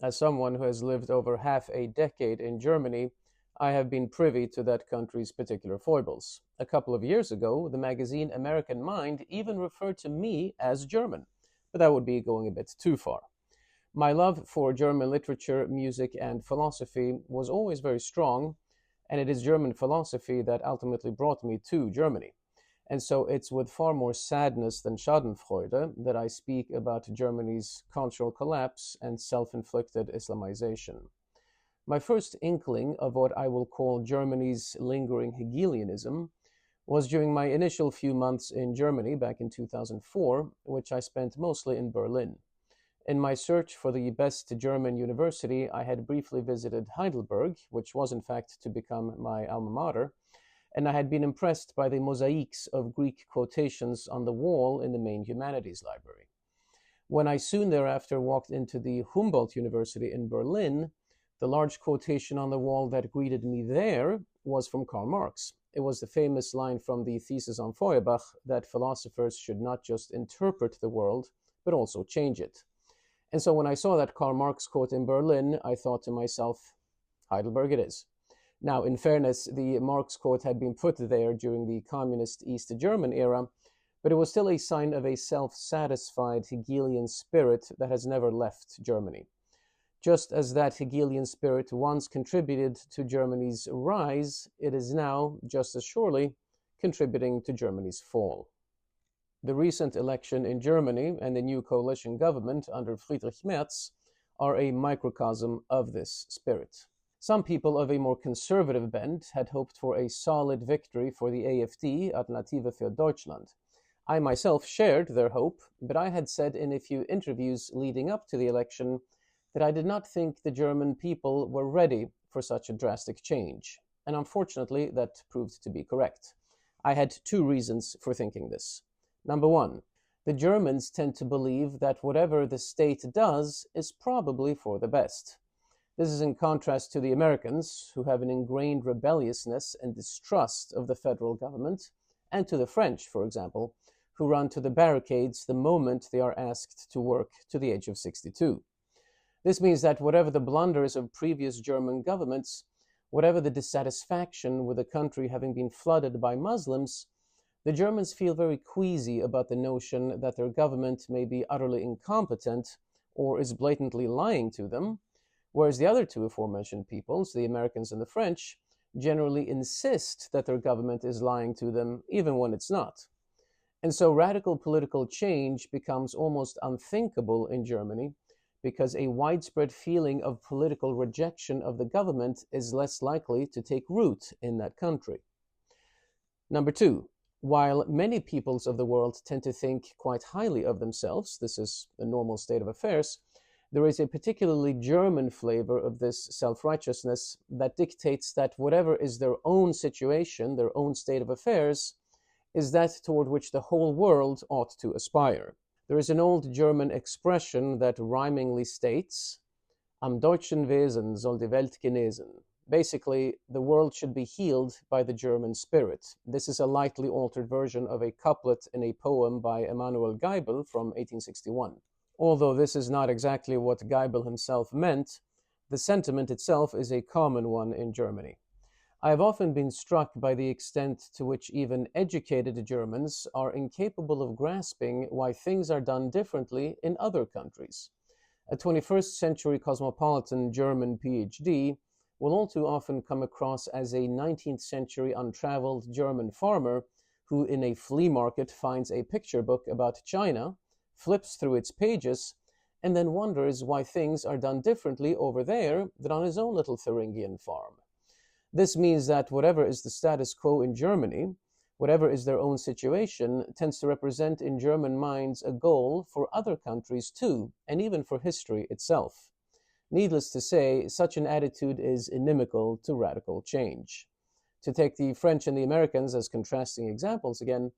As someone who has lived over half a decade in Germany, I have been privy to that country's particular foibles. A couple of years ago, the magazine American Mind even referred to me as German, but that would be going a bit too far. My love for German literature, music, and philosophy was always very strong, and it is German philosophy that ultimately brought me to Germany. And so it's with far more sadness than Schadenfreude that I speak about Germany's cultural collapse and self-inflicted Islamization. My first inkling of what I will call Germany's lingering Hegelianism was during my initial few months in Germany back in 2004, which I spent mostly in Berlin. In my search for the best German university, I had briefly visited Heidelberg, which was in fact to become my alma mater, and I had been impressed by the mosaics of Greek quotations on the wall in the main humanities library. When I soon thereafter walked into the Humboldt University in Berlin, the large quotation on the wall that greeted me there was from Karl Marx. It was the famous line from the thesis on Feuerbach that philosophers should not just interpret the world, but also change it. And so when I saw that Karl Marx quote in Berlin, I thought to myself, Heidelberg it is. Now, in fairness, the Marx quote had been put there during the communist East German era, but it was still a sign of a self-satisfied Hegelian spirit that has never left Germany. Just as that Hegelian spirit once contributed to Germany's rise, it is now, just as surely, contributing to Germany's fall. The recent election in Germany and the new coalition government under Friedrich Merz are a microcosm of this spirit. Some people of a more conservative bent had hoped for a solid victory for the AfD, Alternative für Deutschland. I myself shared their hope, but I had said in a few interviews leading up to the election that I did not think the German people were ready for such a drastic change. And unfortunately, that proved to be correct. I had two reasons for thinking this. Number one, the Germans tend to believe that whatever the state does is probably for the best. This is in contrast to the Americans, who have an ingrained rebelliousness and distrust of the federal government, and to the French, for example, who run to the barricades the moment they are asked to work to the age of 62. This means that whatever the blunders of previous German governments, whatever the dissatisfaction with the country having been flooded by Muslims, the Germans feel very queasy about the notion that their government may be utterly incompetent or is blatantly lying to them, whereas the other two aforementioned peoples, the Americans and the French, generally insist that their government is lying to them, even when it's not. And so radical political change becomes almost unthinkable in Germany because a widespread feeling of political rejection of the government is less likely to take root in that country. Number two, while many peoples of the world tend to think quite highly of themselves, this is a normal state of affairs, there is a particularly German flavor of this self-righteousness that dictates that whatever is their own situation, their own state of affairs, is that toward which the whole world ought to aspire. There is an old German expression that rhymingly states, Am deutschen Wesen soll die Welt genesen. Basically, the world should be healed by the German spirit. This is a lightly altered version of a couplet in a poem by Emanuel Geibel from 1861. Although this is not exactly what Geibel himself meant, the sentiment itself is a common one in Germany. I have often been struck by the extent to which even educated Germans are incapable of grasping why things are done differently in other countries. A 21st century cosmopolitan German PhD will all too often come across as a 19th century untraveled German farmer who in a flea market finds a picture book about China, flips through its pages, and then wonders why things are done differently over there than on his own little Thuringian farm. This means that whatever is the status quo in Germany, whatever is their own situation, tends to represent in German minds a goal for other countries too, and even for history itself. Needless to say, such an attitude is inimical to radical change. To take the French and the Americans as contrasting examples again,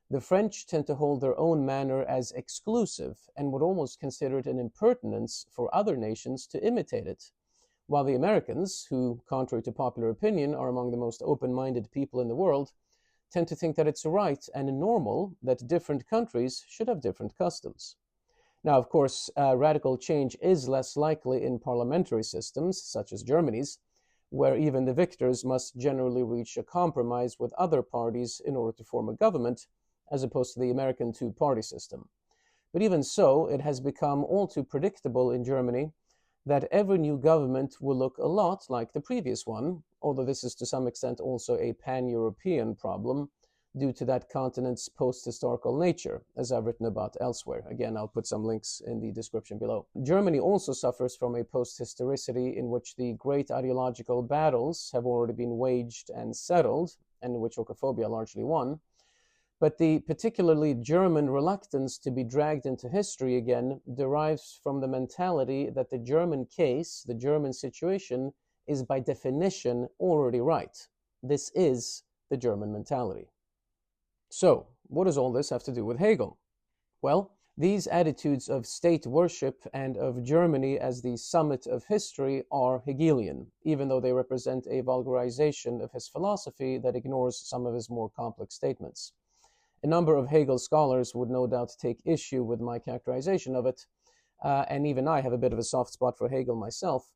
the French tend to hold their own manner as exclusive and would almost consider it an impertinence for other nations to imitate it, while the Americans, who, contrary to popular opinion, are among the most open-minded people in the world, tend to think that it's right and normal that different countries should have different customs. Now, of course, radical change is less likely in parliamentary systems, such as Germany's, where even the victors must generally reach a compromise with other parties in order to form a government, as opposed to the American two-party system. But even so, it has become all too predictable in Germany that every new government will look a lot like the previous one, although this is to some extent also a pan-European problem due to that continent's post-historical nature, as I've written about elsewhere. Again, I'll put some links in the description below. Germany also suffers from a post-historicity in which the great ideological battles have already been waged and settled, and in which Oikophobia largely won. But the particularly German reluctance to be dragged into history again derives from the mentality that the German case, the German situation, is by definition already right. This is the German mentality. So, what does all this have to do with Hegel? Well, these attitudes of state worship and of Germany as the summit of history are Hegelian, even though they represent a vulgarization of his philosophy that ignores some of his more complex statements. A number of Hegel scholars would no doubt take issue with my characterization of it, and even I have a bit of a soft spot for Hegel myself.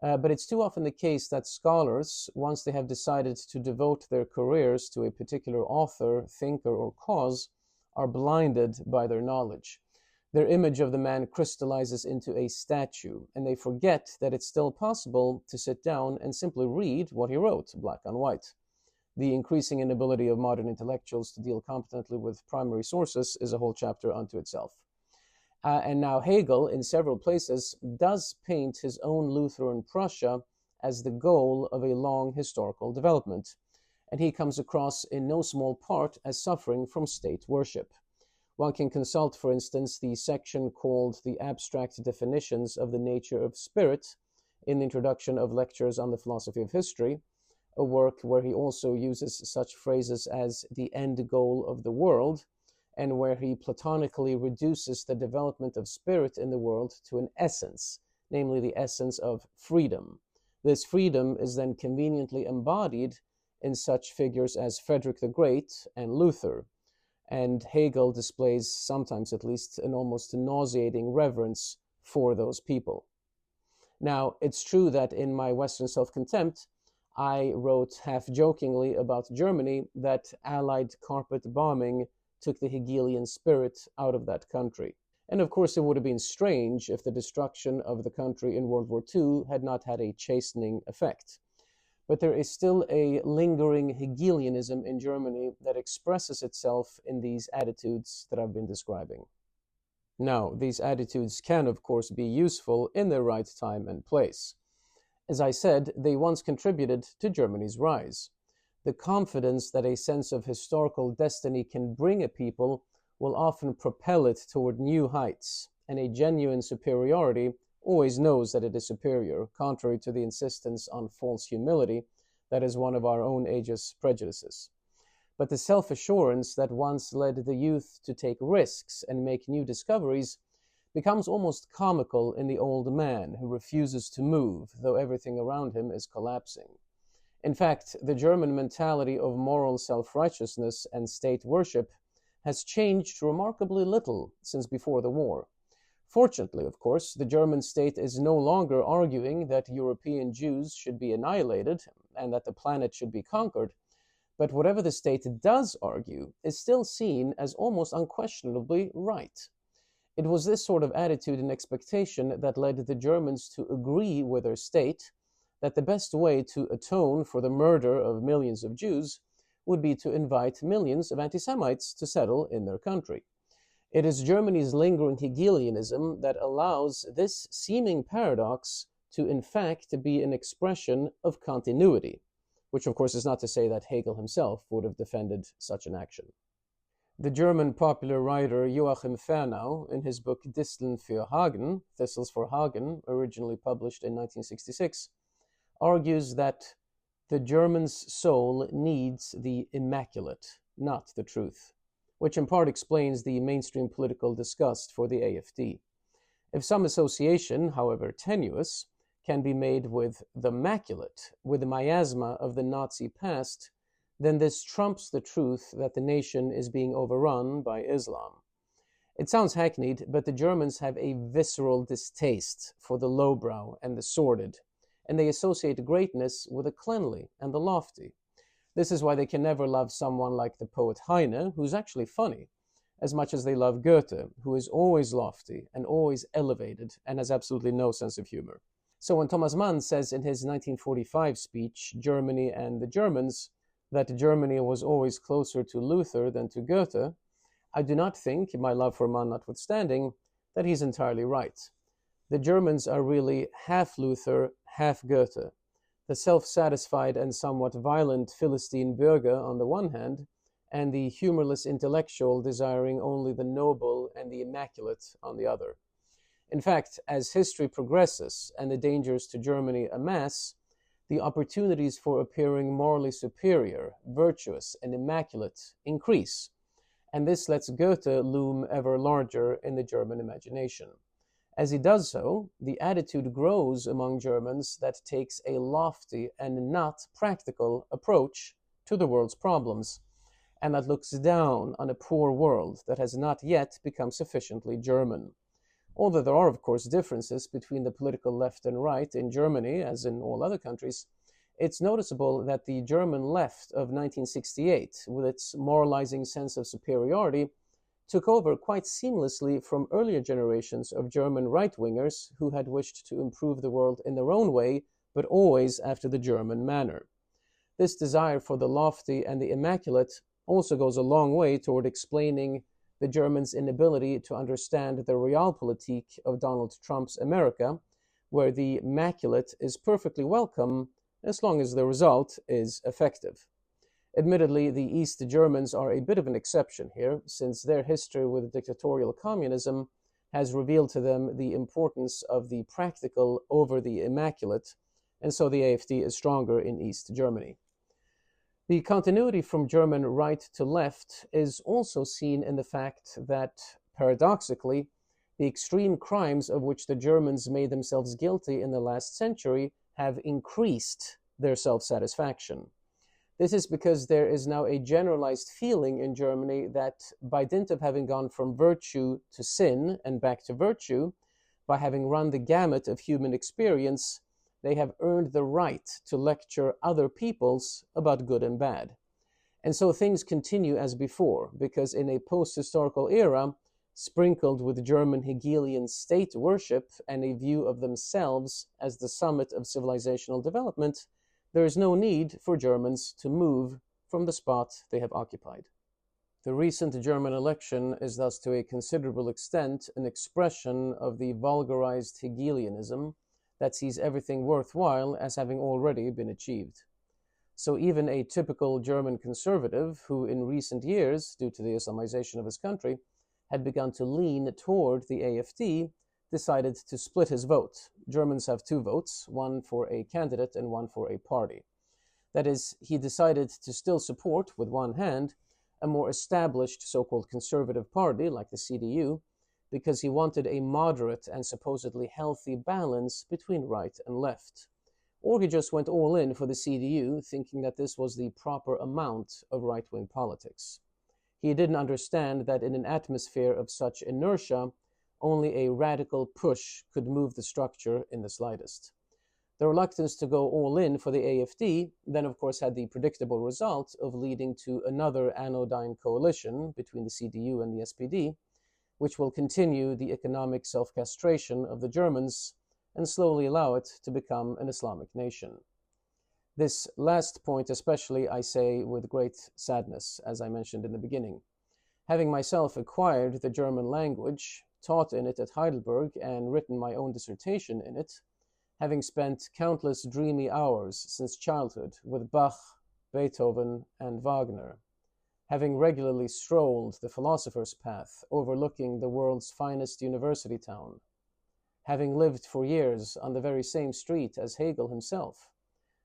But it's too often the case that scholars, once they have decided to devote their careers to a particular author, thinker, or cause, are blinded by their knowledge. Their image of the man crystallizes into a statue, and they forget that it's still possible to sit down and simply read what he wrote, black on white. The increasing inability of modern intellectuals to deal competently with primary sources is a whole chapter unto itself. And now Hegel, in several places, does paint his own Lutheran Prussia as the goal of a long historical development, and he comes across in no small part as suffering from state worship. One can consult, for instance, the section called The Abstract Definitions of the Nature of Spirit in the introduction of Lectures on the Philosophy of History, a work where he also uses such phrases as the end goal of the world, and where he platonically reduces the development of spirit in the world to an essence, namely the essence of freedom. This freedom is then conveniently embodied in such figures as Frederick the Great and Luther, and Hegel displays, sometimes at least, an almost nauseating reverence for those people. Now, it's true that in my Western Self-Contempt, I wrote half-jokingly about Germany that Allied carpet bombing took the Hegelian spirit out of that country. And of course, it would have been strange if the destruction of the country in World War II had not had a chastening effect. But there is still a lingering Hegelianism in Germany that expresses itself in these attitudes that I've been describing. Now, these attitudes can, of course, be useful in their right time and place. As I said, they once contributed to Germany's rise. The confidence that a sense of historical destiny can bring a people will often propel it toward new heights, and a genuine superiority always knows that it is superior, contrary to the insistence on false humility that is one of our own age's prejudices. But the self-assurance that once led the youth to take risks and make new discoveries becomes almost comical in the old man who refuses to move, though everything around him is collapsing. In fact, the German mentality of moral self-righteousness and state worship has changed remarkably little since before the war. Fortunately, of course, the German state is no longer arguing that European Jews should be annihilated and that the planet should be conquered, but whatever the state does argue is still seen as almost unquestionably right. It was this sort of attitude and expectation that led the Germans to agree with their state that the best way to atone for the murder of millions of Jews would be to invite millions of anti-Semites to settle in their country. It is Germany's lingering Hegelianism that allows this seeming paradox to in fact be an expression of continuity, which of course is not to say that Hegel himself would have defended such an action. The German popular writer Joachim Fernau, in his book Disteln für Hagen, Thistles for Hagen, originally published in 1966, argues that the German's soul needs the Immaculate, not the truth, which in part explains the mainstream political disgust for the AfD. If some association, however tenuous, can be made with the Immaculate, with the miasma of the Nazi past, then this trumps the truth that the nation is being overrun by Islam. It sounds hackneyed, but the Germans have a visceral distaste for the lowbrow and the sordid, and they associate greatness with the cleanly and the lofty. This is why they can never love someone like the poet Heine, who's actually funny, as much as they love Goethe, who is always lofty and always elevated and has absolutely no sense of humor. So when Thomas Mann says in his 1945 speech, Germany and the Germans, that Germany was always closer to Luther than to Goethe, I do not think, my love for Mann notwithstanding, that he's entirely right. The Germans are really half Luther, half Goethe, the self-satisfied and somewhat violent Philistine Bürger on the one hand, and the humorless intellectual desiring only the noble and the immaculate on the other. In fact, as history progresses and the dangers to Germany amass, the opportunities for appearing morally superior, virtuous, and immaculate increase, and this lets Goethe loom ever larger in the German imagination. As he does so, the attitude grows among Germans that takes a lofty and not practical approach to the world's problems, and that looks down on a poor world that has not yet become sufficiently German. Although there are, of course, differences between the political left and right in Germany, as in all other countries, it's noticeable that the German left of 1968, with its moralizing sense of superiority, took over quite seamlessly from earlier generations of German right-wingers who had wished to improve the world in their own way, but always after the German manner. This desire for the lofty and the immaculate also goes a long way toward explaining the Germans' inability to understand the realpolitik of Donald Trump's America, where the immaculate is perfectly welcome as long as the result is effective. Admittedly, the East Germans are a bit of an exception here, since their history with dictatorial communism has revealed to them the importance of the practical over the immaculate, and so the AfD is stronger in East Germany. The continuity from German right to left is also seen in the fact that, paradoxically, the extreme crimes of which the Germans made themselves guilty in the last century have increased their self-satisfaction. This is because there is now a generalized feeling in Germany that by dint of having gone from virtue to sin and back to virtue, by having run the gamut of human experience, they have earned the right to lecture other peoples about good and bad. And so things continue as before, because in a post-historical era, sprinkled with German Hegelian state worship and a view of themselves as the summit of civilizational development, there is no need for Germans to move from the spot they have occupied. The recent German election is thus to a considerable extent an expression of the vulgarized Hegelianism that sees everything worthwhile as having already been achieved. So even a typical German conservative, who in recent years, due to the Islamization of his country, had begun to lean toward the AfD, decided to split his vote. Germans have two votes, one for a candidate and one for a party. That is, he decided to still support, with one hand, a more established so-called conservative party like the CDU, because he wanted a moderate and supposedly healthy balance between right and left. Or he just went all in for the CDU, thinking that this was the proper amount of right-wing politics. He didn't understand that in an atmosphere of such inertia, only a radical push could move the structure in the slightest. The reluctance to go all in for the AfD then of course had the predictable result of leading to another anodyne coalition between the CDU and the SPD, which will continue the economic self-castration of the Germans and slowly allow it to become an Islamic nation. This last point especially I say with great sadness, as I mentioned in the beginning. Having myself acquired the German language, taught in it at Heidelberg, and written my own dissertation in it, having spent countless dreamy hours since childhood with Bach, Beethoven, and Wagner, having regularly strolled the philosopher's path overlooking the world's finest university town, having lived for years on the very same street as Hegel himself,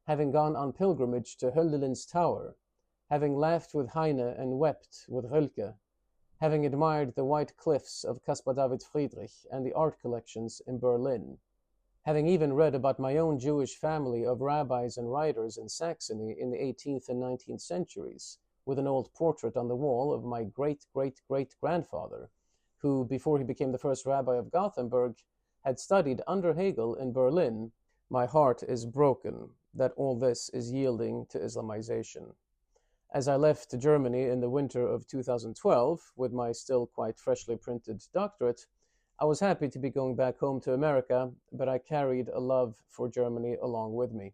having gone on pilgrimage to Hölderlin's Tower, having laughed with Heine and wept with Rilke, having admired the white cliffs of Caspar David Friedrich and the art collections in Berlin, having even read about my own Jewish family of rabbis and writers in Saxony in the 18th and 19th centuries, with an old portrait on the wall of my great-great-great-grandfather, who, before he became the first rabbi of Gothenburg, had studied under Hegel in Berlin, my heart is broken that all this is yielding to Islamization. As I left Germany in the winter of 2012 with my still quite freshly printed doctorate, I was happy to be going back home to America, but I carried a love for Germany along with me.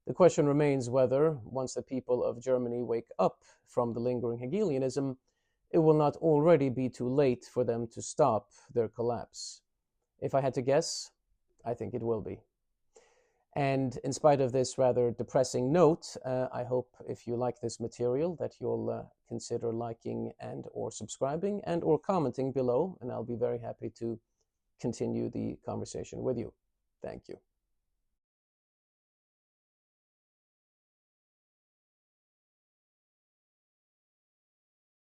The question remains whether, once the people of Germany wake up from the lingering Hegelianism, it will not already be too late for them to stop their collapse. If I had to guess, I think it will be. And in spite of this rather depressing note, I hope if you like this material that you'll consider liking and or subscribing and or commenting below, and I'll be very happy to continue the conversation with you. Thank you.